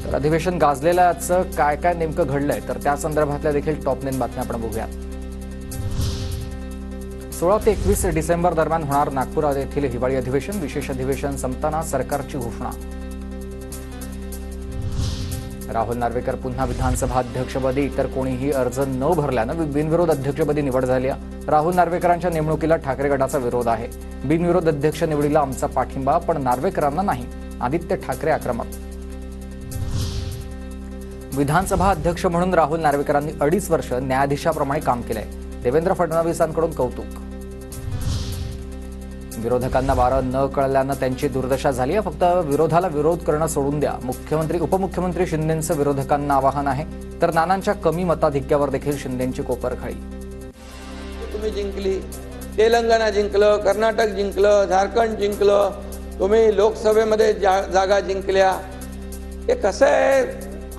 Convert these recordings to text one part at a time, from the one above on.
तर अधिवेशन गाजलेल्याचं काय काय नेमकं घडलंय तर त्या संदर्भातल्या देखील टॉप 9 बातम्या आपण बघूया। 16 ते 21 डिसेंबर दरम्यान होणार नागपूर येथील हिवाळी अधिवेशन। विशेष अधिवेशन संपताना सरकारची घोषणा। राहुल नार्वेकर पुन्हा विधानसभा अध्यक्षपदी, इतर कोणीही अर्ज न भरल्यानं बिनविरोध अध्यक्षपदी निवड झाली आहे। राहुल नार्वेकरांच्या नेमणुकीला ठाकरे गटाचा विरोध आहे। बिनविरोध अध्यक्ष निवडीला आमचा पाठिंबा, पण नार्वेकरांना नाही। आदित्य ठाकरे आक्रमक। विधानसभा अध्यक्ष म्हणून राहुल नार्वेकरांनी 2.5 वर्ष न्यायाधीशाप्रमाणे काम केलंय। देवेंद्र फडणवीसांकडून कौतुक। विरोधकांना वारं न कळल्यानं त्यांची दुर्दशा झाली आहे। फक्त विरोधाला विरोध करणं सोडून द्या। उपमुख्यमंत्री शिंदेंचं विरोधकांना आवाहन आहे। तर नानांच्या कमी मताधिक्यावर देखील शिंदेंची कोपरखळी। तुम्ही जिंकली, तेलंगणा जिंकलं, कर्नाटक जिंकलं, झारखंड जिंकलं, तुम्ही लोकसभेमध्ये जागा जिंकल्या। हे कसं आहे,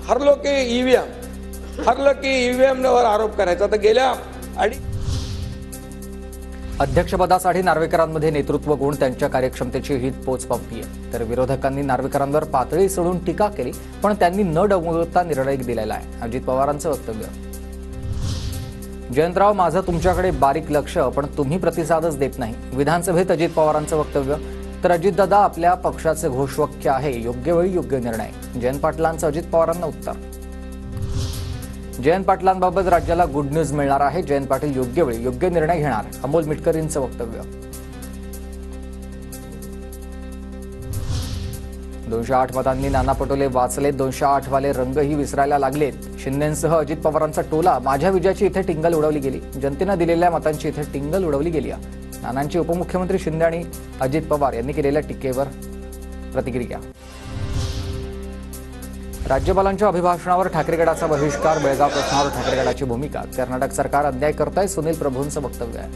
हरलो की ईव्हीएमवर आरोप करायचा। तर गेल्या अध्यक्षपदासाठी नार्वेकरांमध्ये नेतृत्व गुण, त्यांच्या कार्यक्षमतेची हित पोच पावती आहे। तर विरोधकांनी नार्वेकरांवर पातळी सोडून टीका केली, पण त्यांनी न डगमगता निर्णय दिलेला आहे। अजित पवारांचं वक्तव्य। जयंतराव, माझं तुमच्याकडे बारीक लक्ष, पण तुम्ही प्रतिसादच देत नाही। विधानसभेत अजित पवारांचं वक्तव्य। तर अजितदादा आपल्या पक्षाचे घोषवाक्य आहे, योग्य वेळी योग्य निर्णय। जयंत पाटलांचं अजित पवारांना उत्तर। जयंत पाटलांबाबत राज्याला गुड न्यूज मिळणार आहे। जयंत पाटील योग्य वेळी योग्य निर्णय घेणार। अमोल मिटकरींचं वक्तव्य। 208 मतांनी नाना पटोले वाचले। 208 वाले रंगही विसरायला लागलेत। शिंदेंसह अजित पवारांचा टोला। माझ्या विजयाची इथे टिंगल उडवली गेली। जनतेनं दिलेल्या मतांची इथे टिंगल उडवली गेली। नानांची उपमुख्यमंत्री शिंदे आणि अजित पवार यांनी केलेल्या टीकेवर प्रतिक्रिया। राज्यपालांच्या अभिभाषणावर ठाकरे गटाचा बहिष्कार। बेळगाव प्रश्नावर ठाकरे गटाची भूमिका। कर्नाटक सरकार अन्याय करतंय, सुनील प्रभूंचं वक्तव्य आहे।